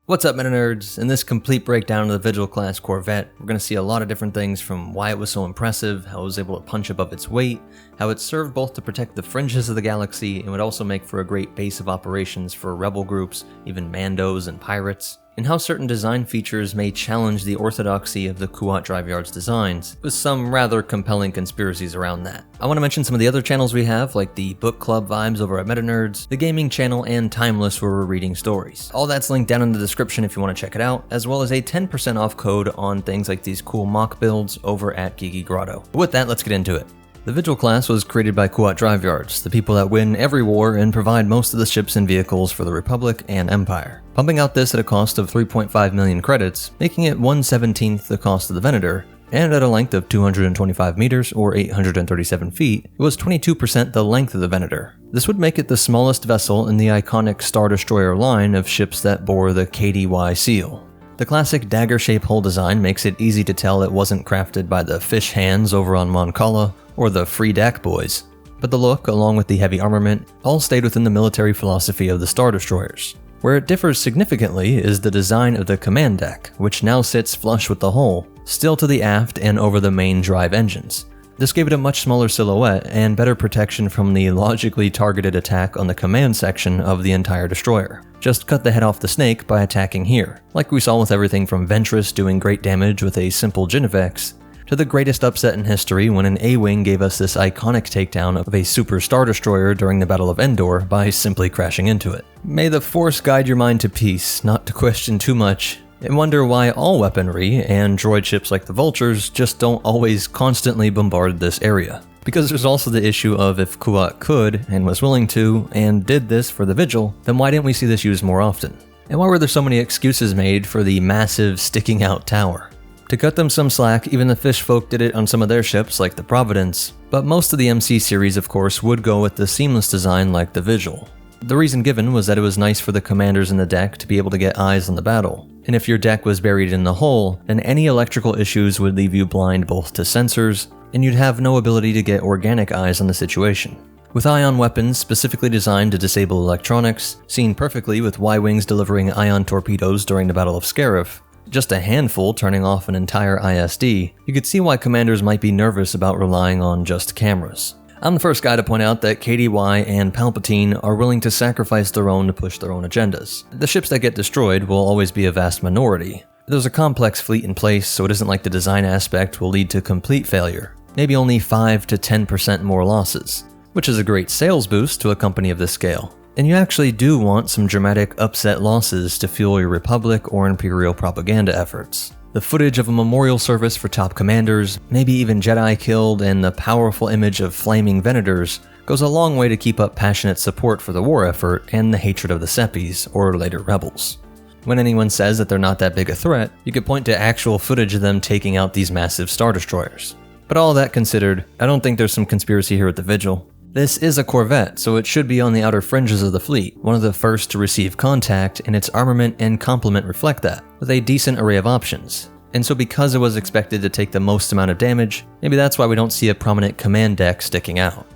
What's up, MetaNerdz? In this complete breakdown of the Vigil-class Corvette, we're going to see a lot of different things from why it was so impressive, how it was able to punch above its weight, how it served both to protect the fringes of the galaxy and would also make for a great base of operations for rebel groups, even Mandos and pirates, and how certain design features may challenge the orthodoxy of the Kuat Drive Yard's designs, with some rather compelling conspiracies around that. I want to mention some of the other channels we have, like the book club vibes over at MetaNerdz, the gaming channel, and Timeless where we're reading stories. All that's linked down in the description if you want to check it out, as well as a 10% off code on things like these cool MOC builds over at Geeky Grotto. But with that, let's get into it. The Vigil class was created by Kuat Drive Yards, the people that win every war and provide most of the ships and vehicles for the Republic and Empire, pumping out this at a cost of 3.5 million credits, making it 1/17 the cost of the Venator, and at a length of 225 meters or 837 feet, it was 22% the length of the Venator. This would make it the smallest vessel in the iconic Star Destroyer line of ships that bore the KDY seal. The classic dagger-shaped hull design makes it easy to tell it wasn't crafted by the fish hands over on Mon Cala or the Free Dak boys, but the look, along with the heavy armament, all stayed within the military philosophy of the Star Destroyers. Where it differs significantly is the design of the command deck, which now sits flush with the hull, still to the aft and over the main drive engines. This gave it a much smaller silhouette and better protection from the logically targeted attack on the command section of the entire destroyer. Just cut the head off the snake by attacking here, like we saw with everything from Ventress doing great damage with a simple Genevex, to the greatest upset in history when an A-Wing gave us this iconic takedown of a super Star Destroyer during the Battle of Endor by simply crashing into it. May the Force guide your mind to peace, not to question too much, and wonder why all weaponry, and droid ships like the Vultures, just don't always constantly bombard this area. Because there's also the issue of if Kuat could, and was willing to, and did this for the Vigil, then why didn't we see this used more often? And why were there so many excuses made for the massive sticking out tower? To cut them some slack, even the fish folk did it on some of their ships like the Providence, but most of the MC series of course would go with the seamless design like the Vigil. The reason given was that it was nice for the commanders in the deck to be able to get eyes on the battle, and if your deck was buried in the hull, then any electrical issues would leave you blind both to sensors, and you'd have no ability to get organic eyes on the situation. With ion weapons specifically designed to disable electronics, seen perfectly with Y-Wings delivering ion torpedoes during the Battle of Scarif, just a handful turning off an entire ISD, you could see why commanders might be nervous about relying on just cameras. I'm the first guy to point out that KDY and Palpatine are willing to sacrifice their own to push their own agendas. The ships that get destroyed will always be a vast minority. There's a complex fleet in place, so it isn't like the design aspect will lead to complete failure. Maybe only 5 to 10% more losses, which is a great sales boost to a company of this scale. And you actually do want some dramatic upset losses to fuel your Republic or Imperial propaganda efforts. The footage of a memorial service for top commanders, maybe even Jedi killed, and the powerful image of flaming Venators goes a long way to keep up passionate support for the war effort and the hatred of the Seppies, or later rebels. When anyone says that they're not that big a threat, you could point to actual footage of them taking out these massive Star Destroyers. But all that considered, I don't think there's some conspiracy here at the Vigil. This is a Corvette, so it should be on the outer fringes of the fleet, one of the first to receive contact, and its armament and complement reflect that, with a decent array of options. And so because it was expected to take the most amount of damage, maybe that's why we don't see a prominent command deck sticking out.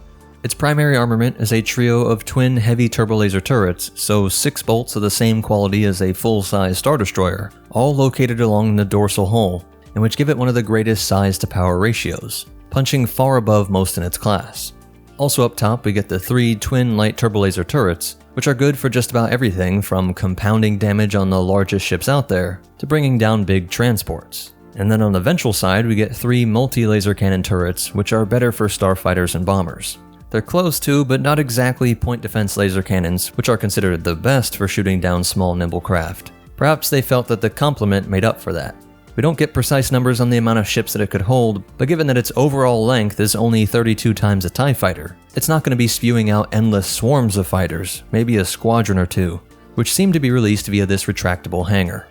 Its primary armament is a trio of twin heavy turbolaser turrets, so 6 bolts of the same quality as a full-size Star Destroyer, all located along the dorsal hull, and which give it one of the greatest size-to-power ratios, punching far above most in its class. Also up top, we get the 3 twin light turbolaser turrets, which are good for just about everything from compounding damage on the largest ships out there to bringing down big transports. And then on the ventral side, we get 3 multi-laser cannon turrets, which are better for starfighters and bombers. They're close to, but not exactly, point defense laser cannons, which are considered the best for shooting down small nimble craft. Perhaps they felt that the complement made up for that. We don't get precise numbers on the amount of ships that it could hold, but given that its overall length is only 32 times a TIE fighter, it's not going to be spewing out endless swarms of fighters, maybe a squadron or two, which seem to be released via this retractable hangar.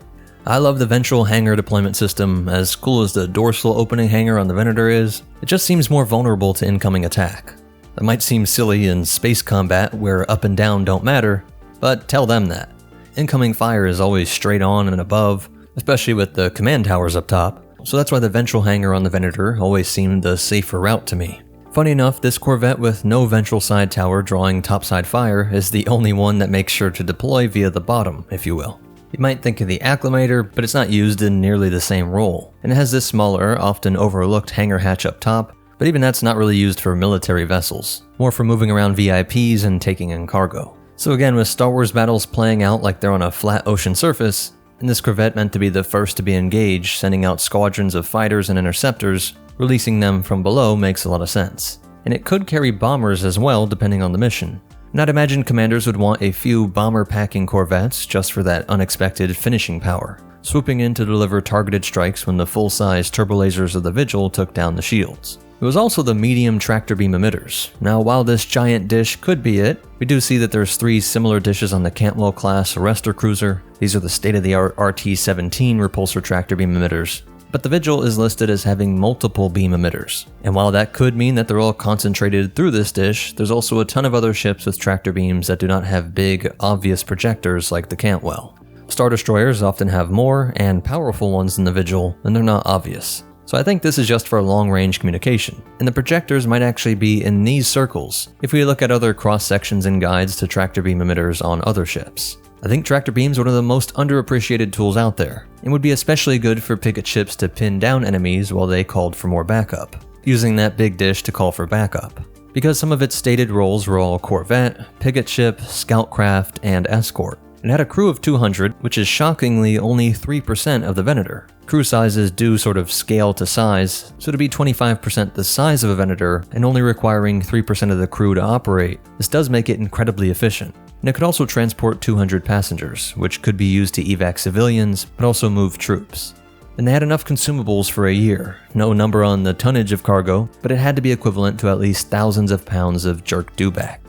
I love the ventral hangar deployment system. As cool as the dorsal opening hangar on the Venator is, it just seems more vulnerable to incoming attack. That might seem silly in space combat where up and down don't matter, but tell them that. Incoming fire is always straight on and above, especially with the command towers up top, so that's why the ventral hangar on the Venator always seemed the safer route to me. Funny enough, this Corvette with no ventral side tower drawing topside fire is the only one that makes sure to deploy via the bottom, if you will. You might think of the Acclimator, but it's not used in nearly the same role, and it has this smaller, often overlooked hangar hatch up top, but even that's not really used for military vessels, more for moving around VIPs and taking in cargo. So again, with Star Wars battles playing out like they're on a flat ocean surface, and this Corvette meant to be the first to be engaged, sending out squadrons of fighters and interceptors, releasing them from below makes a lot of sense. And it could carry bombers as well, depending on the mission. And I'd imagine commanders would want a few bomber-packing Corvettes just for that unexpected finishing power, swooping in to deliver targeted strikes when the full-size turbolasers of the Vigil took down the shields. It was also the medium tractor beam emitters. Now, while this giant dish could be it, we do see that there's 3 similar dishes on the Cantwell-class Arrestor cruiser. These are the state-of-the-art RT-17 repulsor tractor beam emitters. But the Vigil is listed as having multiple beam emitters. And while that could mean that they're all concentrated through this dish, there's also a ton of other ships with tractor beams that do not have big, obvious projectors like the Cantwell. Star Destroyers often have more and powerful ones than the Vigil, and they're not obvious. So I think this is just for long-range communication, and the projectors might actually be in these circles if we look at other cross-sections and guides to tractor beam emitters on other ships. I think tractor beams are one of the most underappreciated tools out there, and would be especially good for picket ships to pin down enemies while they called for more backup, using that big dish to call for backup. Because some of its stated roles were all Corvette, picket ship, scout craft, and escort. It had a crew of 200, which is shockingly only 3% of the Venator. Crew sizes do sort of scale to size, so to be 25% the size of a Venator and only requiring 3% of the crew to operate, this does make it incredibly efficient. And it could also transport 200 passengers, which could be used to evac civilians, but also move troops. And they had enough consumables for a year. No number on the tonnage of cargo, but it had to be equivalent to at least thousands of pounds of jerk dewback.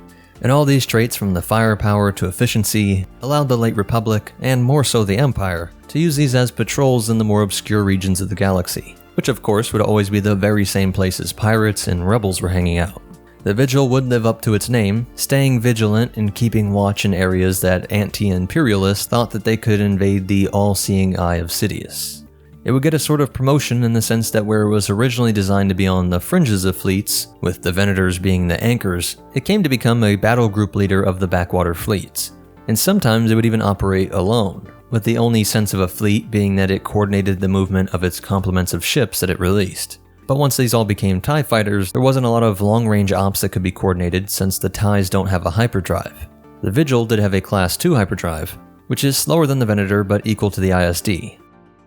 And all these traits, from the firepower to efficiency, allowed the late Republic, and more so the Empire, to use these as patrols in the more obscure regions of the galaxy, which of course would always be the very same places pirates and rebels were hanging out. The Vigil would live up to its name, staying vigilant and keeping watch in areas that anti-imperialists thought that they could invade the all-seeing eye of Sidious. It would get a sort of promotion in the sense that where it was originally designed to be on the fringes of fleets, with the Venators being the anchors, it came to become a battle group leader of the backwater fleets. And sometimes it would even operate alone, with the only sense of a fleet being that it coordinated the movement of its complements of ships that it released. But once these all became TIE fighters, there wasn't a lot of long-range ops that could be coordinated since the TIEs don't have a hyperdrive. The Vigil did have a Class 2 hyperdrive, which is slower than the Venator but equal to the ISD.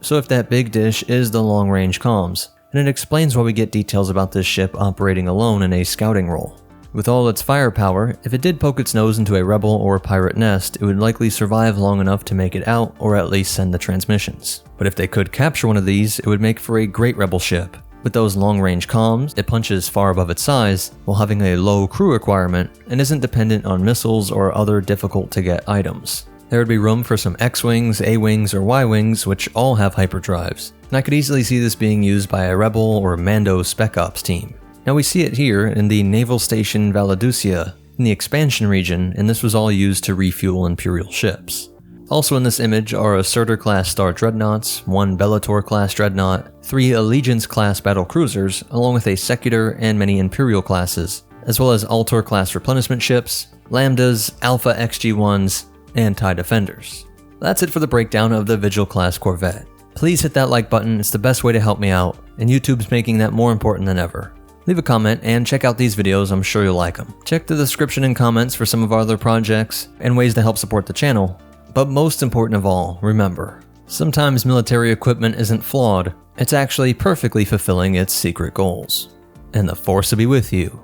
So if that big dish is the long-range comms, then it explains why we get details about this ship operating alone in a scouting role. With all its firepower, if it did poke its nose into a rebel or pirate nest, it would likely survive long enough to make it out or at least send the transmissions. But if they could capture one of these, it would make for a great rebel ship. With those long-range comms, it punches far above its size, while having a low crew requirement, and isn't dependent on missiles or other difficult-to-get items. There would be room for some X-Wings, A-Wings, or Y-Wings, which all have hyperdrives, and I could easily see this being used by a Rebel or Mando Spec Ops team. Now we see it here in the Naval Station Valaducia, in the expansion region, and this was all used to refuel Imperial ships. Also in this image are Assertor-class Star Dreadnoughts, 1 Bellator-class Dreadnought, 3 Allegiance-class battle cruisers, along with a Secutor and many Imperial classes, as well as Altor-class replenishment ships, Lambdas, Alpha XG-1s, and TIE Defenders. That's it for the breakdown of the Vigil-class Corvette. Please hit that like button, it's the best way to help me out, and YouTube's making that more important than ever. Leave a comment and check out these videos, I'm sure you'll like them. Check the description and comments for some of our other projects and ways to help support the channel. But most important of all, remember, sometimes military equipment isn't flawed, it's actually perfectly fulfilling its secret goals. And the Force will be with you,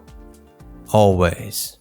always.